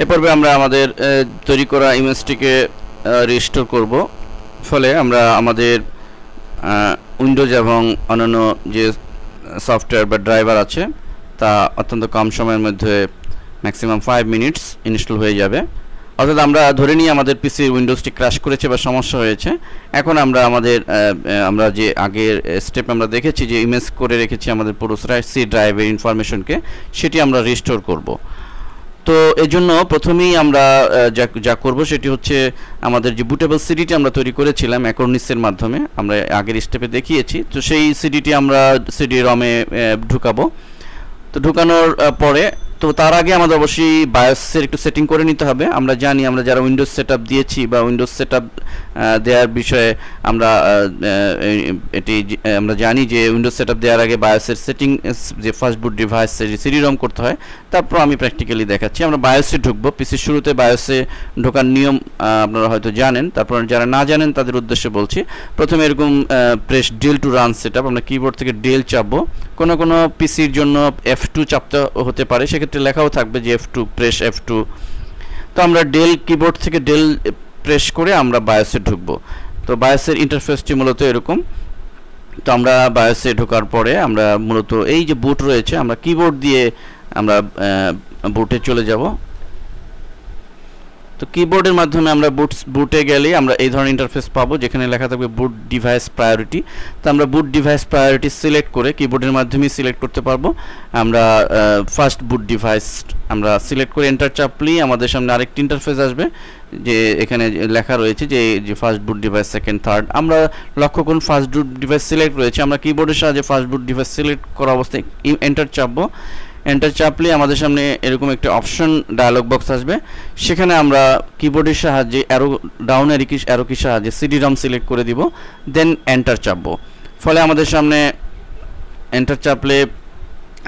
এ পর্বে আমরা আমাদের তৈরি করা ইমেজটিকে রিস্টোর করব। ফলে আমরা আমাদের উইন্ডোজ এবং অন্যান্য যে সফটওয়্যার বা ড্রাইভার আছে তা অত্যন্ত কম সময়ের মধ্যে ম্যাক্সিমাম 5 মিনিটস ইনস্টল হয়ে যাবে। অর্থাৎ আমরা ধরে নিই আমাদের পিসির উইন্ডোজটি ক্র্যাশ করেছে বা সমস্যা হয়েছে। এখন আমরা যে আগের স্টেপ আমরা দেখেছি যে ইমেজ করে রেখেছি আমাদের পুরো সি ড্রাইভের ইনফরমেশনকে, সেটি আমরা রিস্টোর করব। তো এই জন্য প্রথমেই আমরা যা করব সেটি হচ্ছে আমাদের যে বুটেবল সিডিটি আমরা তৈরি করেছিলাম অ্যাকরনিসের মাধ্যমে, আমরা আগের স্টেপে দেখিয়েছি। তো সেই সিডিটি আমরা সিডি রমে ঢুকাবো। তো ঢুকানোর পরে তো তার আগে আমাদের অবশ্যই বায়োসের একটু সেটিং করে নিতে হবে। আমরা জানি, আমরা যারা উইন্ডোজ সেটআপ দিয়েছি বা উইন্ডোজ সেটআপ দেওয়ার বিষয়ে আমরা জানি যে উইন্ডোজ সেটআপ দেওয়ার আগে বায়োসের সেটিং যে ফার্স্ট বুট ডিভাইসের সিডি রম করতে হয়, তারপর আমি প্র্যাকটিক্যালি দেখাচ্ছি। আমরা বায়োসে ঢুকবো। পিসির শুরুতে বায়োসে ঢোকার নিয়ম আপনারা হয়তো জানেন, তারপর যারা না জানেন তাদের উদ্দেশ্যে বলছি। প্রথমে এরকম press Del to run setup, আমরা কিবোর্ড থেকে ডেল চাপবো। কোনো পিসির জন্য F2 চাপতে হতে পারে, সেক্ষেত্রে লেখাও থাকবে যে F2 প্রেস F2। তো আমরা ডেল কিবোর্ড থেকে ডেল প্রেস করে আমরা বায়োসে ঢুকবো। তো বায়োসের ইন্টারফেসটি মূলত এরকম। তো আমরা বায়োসে ঢোকার পরে আমরা মূলত এই যে বুট রয়েছে, আমরা কিবোর্ড দিয়ে আমরা বুটে চলে যাব। তো কিবোর্ডের মাধ্যমে আমরা বুটে গেলে আমরা এই ধরনের ইন্টারফেস পাবো, যেখানে লেখা থাকবে বুট ডিভাইস প্রায়োরিটি। তো আমরা বুট ডিভাইস প্রায়োরিটি সিলেক্ট করে কিবোর্ডের মাধ্যমেই সিলেক্ট করতে পারবো। আমরা ফার্স্ট বুট ডিভাইস আমরা সিলেক্ট করে এন্টার চাপলেই আমাদের সামনে আরেকটি ইন্টারফেস আসবে, যে এখানে লেখা রয়েছে যে ফার্স্ট বুট ডিভাইস, সেকেন্ড, থার্ড। আমরা লক্ষ্য করুন ফার্স্ট বুট ডিভাইস সিলেক্ট রয়েছে। আমরা কিবোর্ডের সাহায্যে ফার্স্ট বুট ডিভাইস সিলেক্ট করা অবস্থায় এন্টার চাপবো। এন্টার চাপলে আমাদের সামনে এরকম একটা অপশন ডায়ালগ বক্স আসবে। সেখানে আমরা কিবোর্ডের সাহায্যে ডাউন অ্যারো কি সাহায্যে সিডি রম সিলেক্ট করে দিব, দেন এন্টার চাপবো। ফলে আমাদের সামনে এন্টার চাপলে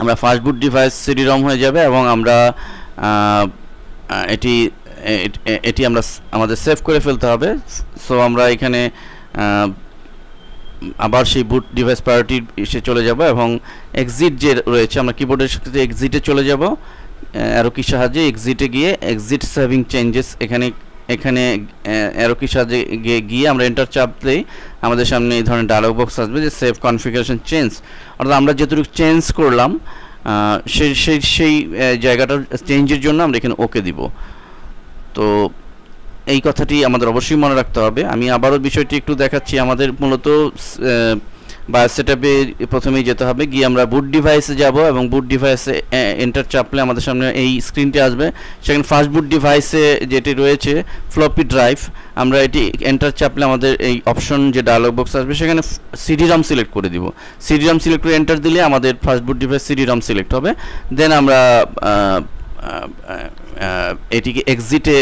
আমরা ফার্স্ট বুট ডিভাইস সিডি রম হয়ে যাবে এবং আমরা এটি আমরা আমাদের সেভ করে ফেলতে হবে। সো আমরা এখানে আবার সেই বুট ডিভাইস প্রায়োরিটি এসে চলে যাব এবং এক্সিট যে রয়েছে, আমরা কিবোর্ডের সাথে এক্সিটে চলে যাব অ্যারো কি সাহায্যে। এক্সিটে গিয়ে এক্সিট সেভিং চেঞ্জেস এখানে অ্যারো কি সাহায্যে গিয়ে আমরা এন্টার চাপলেই আমাদের সামনে এই ধরনের ডায়লগ বক্স আসবে যে সেভ কনফিগারেশন চেঞ্জ। অর্থাৎ আমরা যতটুকু চেঞ্জ করলাম সেই জায়গাটা চেঞ্জের জন্য আমরা এখানে ওকে দিব। তো এই কথাটি আমাদের অবশ্যই মনে রাখতে হবে। আমি আবারও বিষয়টি একটু দেখাচ্ছি। আমাদের মূলত বায়োস সেটআপে প্রথমেই যেতে হবে, গিয়ে আমরা বুট ডিভাইসে যাব এবং বুট ডিভাইসে এন্টার চাপলে আমাদের সামনে এই স্ক্রিনটি আসবে। সেখানে ফার্স্ট বুট ডিভাইসে যেটি রয়েছে ফ্লপি ড্রাইভ, আমরা এটি এন্টার চাপলে আমাদের এই অপশন যে ডায়লগ বক্স আসবে সেখানে সিডি রম সিলেক্ট করে দিব। সিডি রম সিলেক্ট করে এন্টার দিলে আমাদের ফার্স্ট বুট ডিভাইস সিডি রম সিলেক্ট হবে। দেন আমরা এটিকে এক্সিটে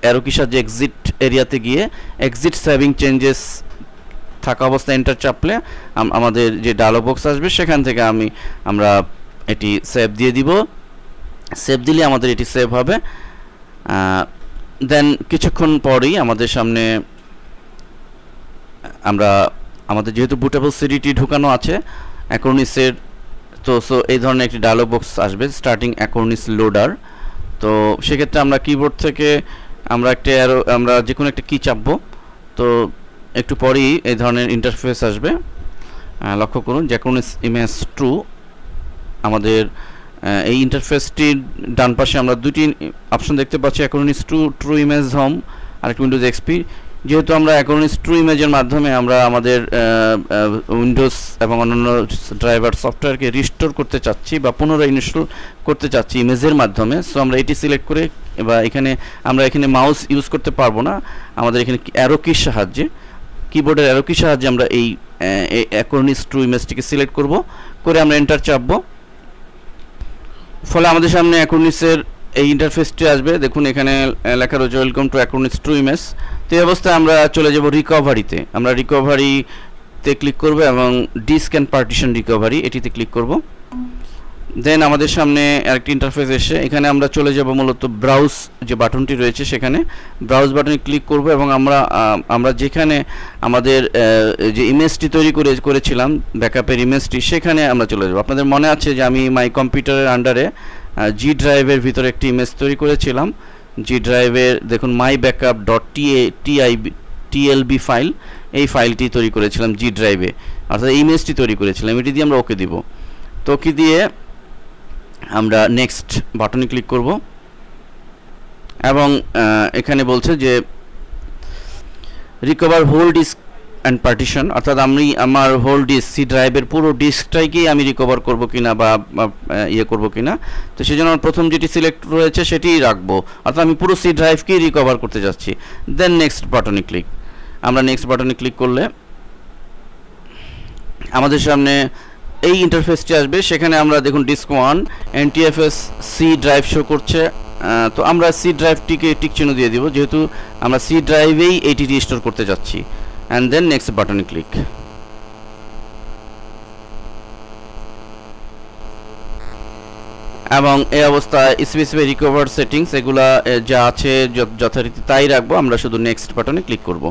অ্যারো কি সাহায্যে এক্সিট এরিয়াতে গিয়ে এক্সিট সেভিং চেঞ্জেস থাকা অবস্থায় এন্টার চাপলে আমাদের যে ডায়লগ বক্স আসবে সেখান থেকে আমরা এটি সেভ দিয়ে দিব। সেভ দিলে আমাদের এটি সেভ হবে। দেন কিছুক্ষণ পরেই আমাদের সামনে আমাদের যেহেতু বুটেবল সিডিটি ঢুকানো আছে অ্যাকরনিসের, তো এই ধরনের একটি ডায়লগ বক্স আসবে, স্টার্টিং অ্যাকরনিস লোডার। তো সেক্ষেত্রে আমরা কিবোর্ড থেকে আমরা যে কোনো একটা কি চাপবো। তো একটু পরেই এই ধরনের ইন্টারফেস আসবে। লক্ষ্য করুন যে অ্যাকরনিস ইমেজ 2, আমাদের এই ইন্টারফেসটির ডান পাশে আমরা দুটি অপশন দেখতে পাচ্ছি, অ্যাকরনিস ট্রু ইমেজ হোম আর একটা উইন্ডোজ এক্সপি। যেহেতু আমরা অ্যাকরনিস ট্রু ইমেজের মাধ্যমে আমরা আমাদের উইন্ডোজ এবং অন্যান্য ড্রাইভার সফটওয়্যারকে রিস্টোর করতে চাচ্ছি বা পুনরায় ইনস্টল করতে চাচ্ছি ইমেজের মাধ্যমে, সো আমরা এটি সিলেক্ট করে বা আমরা এখানে মাউস ইউজ করতে পারবো না, আমাদের এখানে অ্যারো কির সাহায্যে কিবোর্ডের অ্যারো কির সাহায্যে আমরা এই অ্যাকরনিস ট্রু ইমেজটিকে সিলেক্ট করে আমরা এন্টার চাপবো। ফলে আমাদের সামনে অ্যাকরনিসের এই ইন্টারফেসটি আসবে। দেখুন এখানে লেখা রয়েছে ওয়েলকাম টু অ্যাকরনিস ট্রু ইমেজ। তো এই অবস্থায় আমরা চলে যাব রিকভারিতে। আমরা রিকভারিতে ক্লিক করব এবং ডিস্ক অ্যান্ড পার্টিশন রিকভারি এটিতে ক্লিক করব। দেন আমাদের সামনে আরেকটি ইন্টারফেস এসে এখানে আমরা চলে যাব মূলত ব্রাউজ যে বাটনটি রয়েছে, সেখানে ব্রাউজ বাটনে ক্লিক করব এবং আমরা যেখানে আমাদের যে ইমেজটি তৈরি করেছিলাম ব্যাকআপের ইমেজটি, সেখানে আমরা চলে যাব। আপনাদের মনে আছে যে আমি মাই কম্পিউটারের আন্ডারে জি ড্রাইভের ভিতরে একটি ইমেজ তৈরি করেছিলাম। জি ড্রাইভের দেখুন মাই ব্যাকআপ ডট টিএলবি ফাইল, এই ফাইলটি তৈরি করেছিলাম জি ড্রাইভে, অর্থাৎ ইমেজটি তৈরি করেছিলাম। এটি দিয়ে আমরা ওকে দিব। তো ওকে দিয়ে আমরা নেক্সট বাটনে ক্লিক করব এবং এখানে বলছে যে recover whole disk and partition, অর্থাৎ আমি আমার হোল ডিস্ক সি ড্রাইভের পুরো ডিস্কটাইকেই আমি রিকভার করব কিনা বা ইয়ে করব কিনা। তো সেই জন্য প্রথম যেটি সিলেক্ট রয়েছে সেটিই রাখবো, অর্থাৎ আমি পুরো সি ড্রাইভকেই রিকভার করতে যাচ্ছি। দেন নেক্সট বাটনে ক্লিক। আমরা নেক্সট বাটনে ক্লিক করলে আমাদের সামনে এই ইন্টারফেসটি আসবে। সেখানে আমরা দেখুন disk 1 NTFS C drive show করছে। তো আমরা সি ড্রাইভটিকে টিক চিহ্ন দিয়ে দিব, যেহেতু আমরা সি ড্রাইভেই এটি রিস্টোর করতে যাচ্ছি। অ্যান্ড দেন নেক্সট বাটনে ক্লিক। এবং এই অবস্থায় স্পেসিফাই রিকভার সেটিংস এগুলা যা আছে যথারীতি তাই রাখবো। আমরা শুধু নেক্সট বাটনে ক্লিক করব।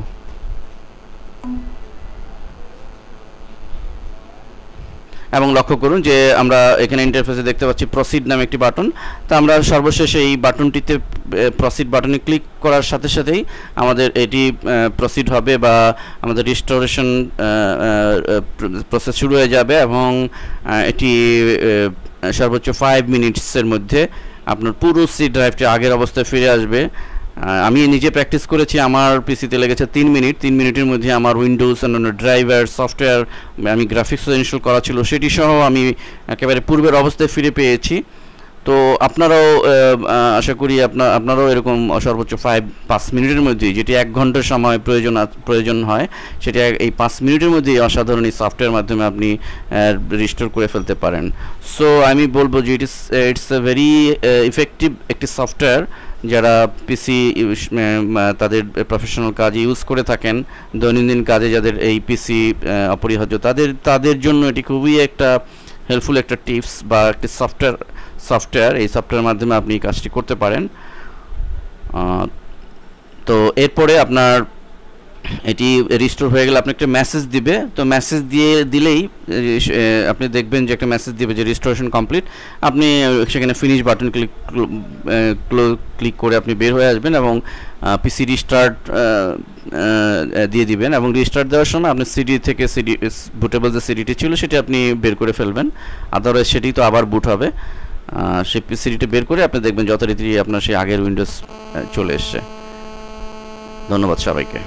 এবং লক্ষ্য করুন যে আমরা এখানে ইন্টারফেসে দেখতে পাচ্ছি প্রসিড নামে একটি বাটন। তো আমরা সর্বশেষ এই বাটনটিতে প্রসিড বাটনে ক্লিক করার সাথে সাথেই আমাদের এটি প্রসিড হবে বা আমাদের রিস্টোরেশন প্রসেস শুরু হয়ে যাবে এবং এটি সর্বোচ্চ 5 মিনিটসের মধ্যে আপনার পুরো সি ড্রাইভটি আগের অবস্থায় ফিরে আসবে। আমি নিজে প্র্যাকটিস করেছি, আমার পিসিতে লেগেছে 3 মিনিট। 3 মিনিটের মধ্যে আমার উইন্ডোজ অন্যান্য ড্রাইভার সফটওয়্যার আমি গ্রাফিক্স ইনস্টল করা ছিল সেটি সহ আমি একেবারে পূর্বের অবস্থায় ফিরে পেয়েছি। তো আপনারাও আশা করি আপনারাও এরকম সর্বোচ্চ 5 মিনিটের মধ্যেই, যেটি 1 ঘন্টার সময় প্রয়োজন হয়, সেটি এই 5 মিনিটের মধ্যেই অসাধারণ এই সফটওয়্যার মাধ্যমে আপনি রিস্টোর করে ফেলতে পারেন। সো আমি বলবো যে ইটস এ ভেরি ইফেক্টিভ একটি সফটওয়্যার। যারা পিসি তাদের প্রফেশনাল কাজে ইউজ করে থাকেন, দৈনন্দিন কাজে যাদের এই পিসি অপরিহার্য, তাদের জন্য এটি খুবই একটা হেল্পফুল একটা টিপস বা একটি সফটওয়্যার। এই সফটওয়্যারের মাধ্যমে আপনি কাজটি করতে পারেন। তো এরপরে আপনার এটি রিস্টোর হয়ে গেলে আপনি একটা মেসেজ দিবে। তো মেসেজ দিলেই আপনি দেখবেন যে একটা মেসেজ দিবে যে রিস্টোরেশন কমপ্লিট। আপনি সেখানে ফিনিশ বাটন ক্লিক করে আপনি বের হয়ে আসবেন এবং পিসি রিস্টার্ট দিয়ে দিবেন। এবং রিস্টার্ট দেওয়ার সময় আপনি সিডি থেকে বুটেবল যে সিডিটি ছিল সেটি আপনি বের করে ফেলবেন, আদারওয়াইজ সেটি তো আবার বুট হবে। সেই সিডিটি বের করে আপনি দেখবেন যথারীতি আপনার সেই আগের উইন্ডোজ চলে এসছে। ধন্যবাদ সবাইকে।